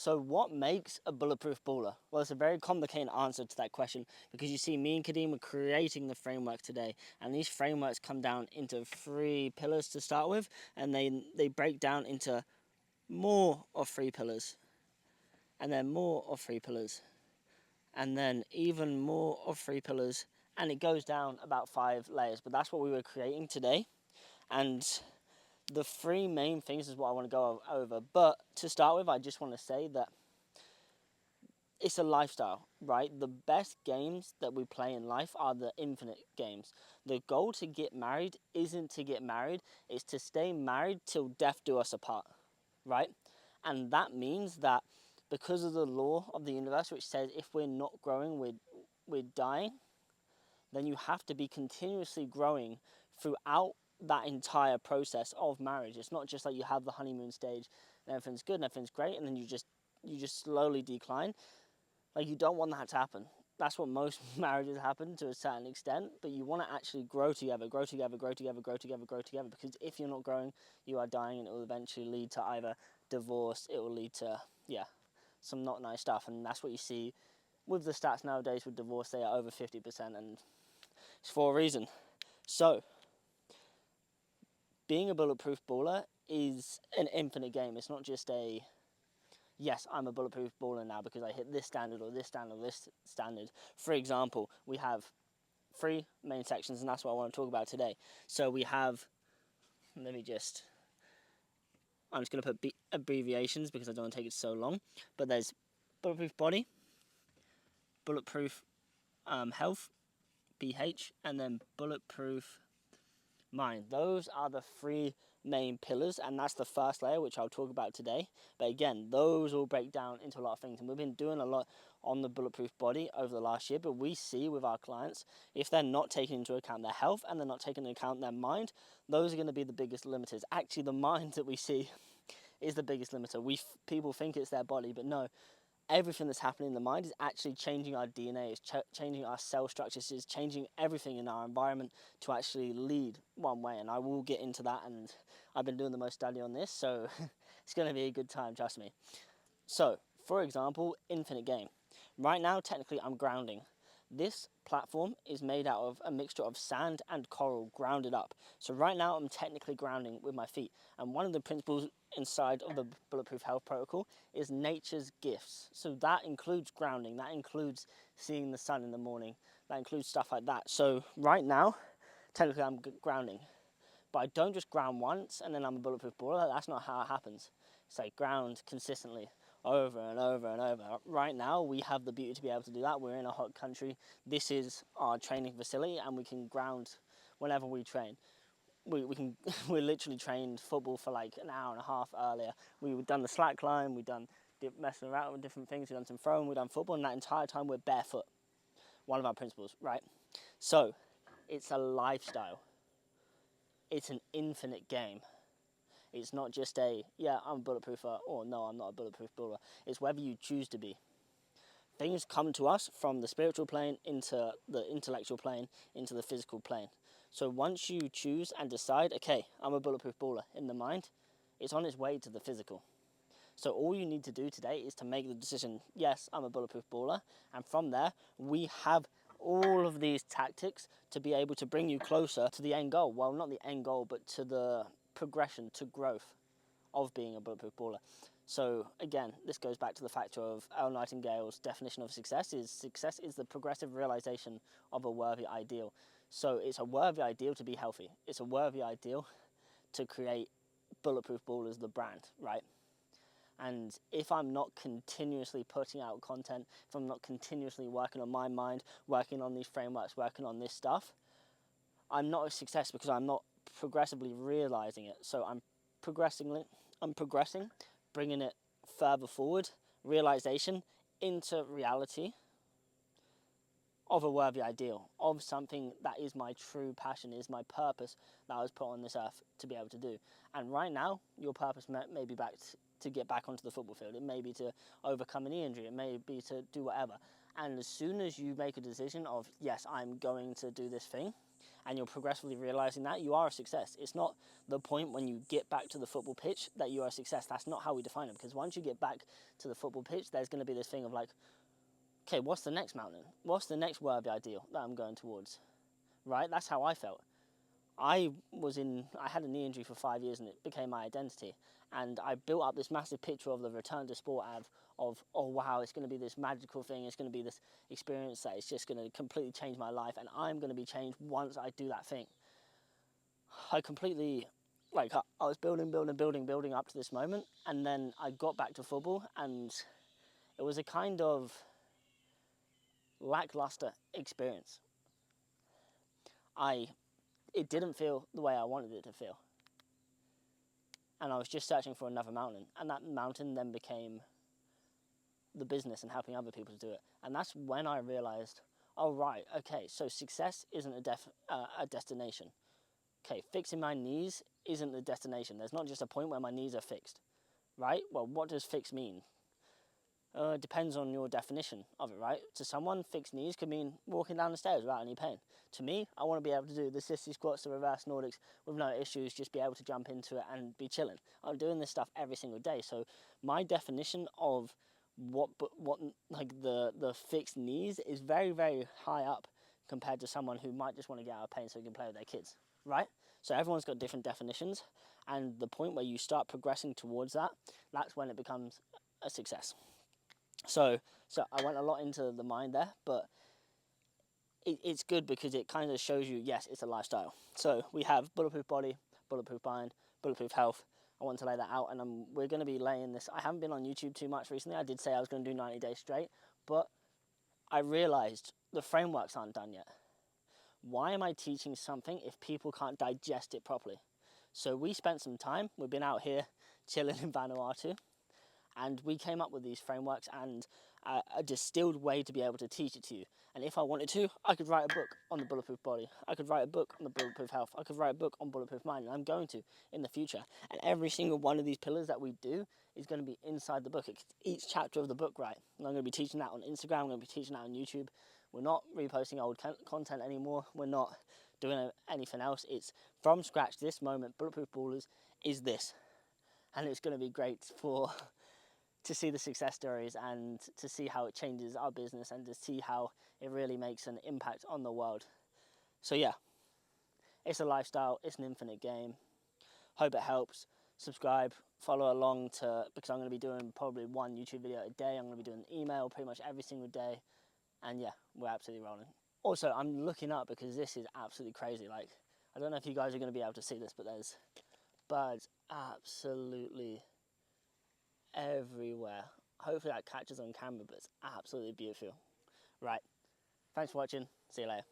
So what makes a bulletproof baller? Well, it's a very complicated answer to that question, because you see, me and Kadeem are creating the framework today, and these frameworks come down into 3 pillars to start with, and they break down into more of 3 pillars, and then more of 3 pillars, and then even more of 3 pillars, and it goes down about 5 layers. But that's what we were creating today, and the 3 main things is what I want to go over. But to start with, I just want to say that it's a lifestyle, right? The best games that we play in life are the infinite games. The goal to get married isn't to get married, it's to stay married till death do us apart, right? And that means that because of the law of the universe, which says if we're not growing, we're dying, then you have to be continuously growing throughout that entire process of marriage. It's not just like you have the honeymoon stage and everything's good and everything's great, and then you just slowly decline. Like, you don't want that to happen. That's what most marriages happen to a certain extent, but you want to actually grow together, grow together, grow together, grow together, grow together, because if you're not growing, you are dying, and it will eventually lead to either divorce, it will lead to, some not nice stuff. And that's what you see with the stats nowadays with divorce. They are over 50%, and it's for a reason. So, being a bulletproof baller is an infinite game. It's not just a, yes, I'm a bulletproof baller now because I hit this standard or this standard or this standard. For example, we have 3 main sections, and that's what I want to talk about today. So we have, I'm just going to put abbreviations because I don't want to take it so long. But there's bulletproof body, bulletproof health, BH, and then bulletproof mind. Those are the 3 main pillars, and that's the first layer, which I'll talk about today. But again, those all break down into a lot of things, and we've been doing a lot on the bulletproof body over the last year. But we see with our clients, if they're not taking into account their health and they're not taking into account their mind, those are going to be the biggest limiters. Actually, the mind that we see is the biggest limiter. People think it's their body, but no. Everything that's happening in the mind is actually changing our DNA, it's changing our cell structures, it's changing everything in our environment to actually lead one way. And I will get into that, and I've been doing the most study on this, so it's going to be a good time, trust me. So, for example, infinite game. Right now, technically, I'm grounding. This platform is made out of a mixture of sand and coral grounded up. So right now, I'm technically grounding with my feet. And one of the principles inside of the Bulletproof Health Protocol is nature's gifts. So that includes grounding, that includes seeing the sun in the morning, that includes stuff like that. So right now, technically I'm grounding, but I don't just ground once and then I'm a bulletproof baller. That's not how it happens. It's like ground consistently over and over and over. Right now, we have the beauty to be able to do that. We're in a hot country. This is our training facility, and we can ground whenever we train. We literally trained football for like an hour and a half earlier. We've done the slack line, we've done messing around with different things, we've done some throwing, we've done football, and that entire time we're barefoot. One of our principles, right? So, it's a lifestyle. It's an infinite game. It's not just I'm a bulletproofer, or no, I'm not a bulletproof baller. It's whether you choose to be. Things come to us from the spiritual plane into the intellectual plane, into the physical plane. So once you choose and decide, okay, I'm a bulletproof baller in the mind, it's on its way to the physical. So all you need to do today is to make the decision, yes, I'm a bulletproof baller. And from there, we have all of these tactics to be able to bring you closer to the end goal. Well, not the end goal, but to the progression, to growth of being a bulletproof baller. So again, this goes back to the factor of Elle Nightingale's definition of success is the progressive realization of a worthy ideal. So it's a worthy ideal to be healthy. It's a worthy ideal to create Bulletproof Ballers, the brand, right? And if I'm not continuously putting out content, if I'm not continuously working on my mind, working on these frameworks, working on this stuff, I'm not a success because I'm not progressively realizing it. So I'm progressing, bringing it further forward, realization into reality of a worthy ideal, of something that is my true passion, is my purpose that I was put on this earth to be able to do. And right now, your purpose may be to get back onto the football field. It may be to overcome an knee injury. It may be to do whatever. And as soon as you make a decision of, yes, I'm going to do this thing, and you're progressively realizing that, you are a success. It's not the point when you get back to the football pitch that you are a success. That's not how we define it, because once you get back to the football pitch, there's going to be this thing of like, okay, what's the next mountain? What's the next worthy ideal that I'm going towards? Right? That's how I felt. I had a knee injury for 5 years and it became my identity. And I built up this massive picture of the return to sport of oh wow, it's going to be this magical thing. It's going to be this experience that is just going to completely change my life. And I'm going to be changed once I do that thing. I completely, I was building up to this moment. And then I got back to football and it was a kind of lackluster experience. It didn't feel the way I wanted it to feel. And I was just searching for another mountain. And that mountain then became the business and helping other people to do it. And that's when I realized, oh, right, okay, so success isn't a destination. Okay, fixing my knees isn't the destination. There's not just a point where my knees are fixed, right? Well, what does fix mean? It depends on your definition of it, right? To someone, fixed knees could mean walking down the stairs without any pain. To me, I want to be able to do the sissy squats, the reverse Nordics with no issues, just be able to jump into it and be chilling. I'm doing this stuff every single day. So my definition of what like the fixed knees is very, very high up compared to someone who might just want to get out of pain so they can play with their kids, right? So everyone's got different definitions, and the point where you start progressing towards that, that's when it becomes a success. So I went a lot into the mind there, but it's good because it kind of shows you, yes, it's a lifestyle. So we have bulletproof body, bulletproof mind, bulletproof health. I want to lay that out, and we're going to be laying this. I haven't been on YouTube too much recently. I did say I was going to do 90 days straight, but I realized the frameworks aren't done yet. Why am I teaching something if people can't digest it properly? So we spent some time. We've been out here chilling in Vanuatu, and we came up with these frameworks and a distilled way to be able to teach it to you. And if I wanted to, I could write a book on the bulletproof body. I could write a book on the bulletproof health. I could write a book on bulletproof mind, and I'm going to in the future. And every single one of these pillars that we do is going to be inside the book. It's each chapter of the book, right? And I'm going to be teaching that on Instagram. I'm going to be teaching that on YouTube. We're not reposting old content anymore. We're not doing anything else. It's from scratch. This moment, Bulletproof Ballers is this. And it's going to be great to see the success stories and to see how it changes our business and to see how it really makes an impact on the world. So yeah, it's a lifestyle, it's an infinite game. Hope it helps. Subscribe, follow along because I'm going to be doing probably one YouTube video a day. I'm going to be doing email pretty much every single day. And yeah, we're absolutely rolling. Also, I'm looking up because this is absolutely crazy. Like, I don't know if you guys are going to be able to see this, but there's birds absolutely everywhere. Hopefully that catches on camera, but it's absolutely beautiful. Right, thanks for watching. See you later.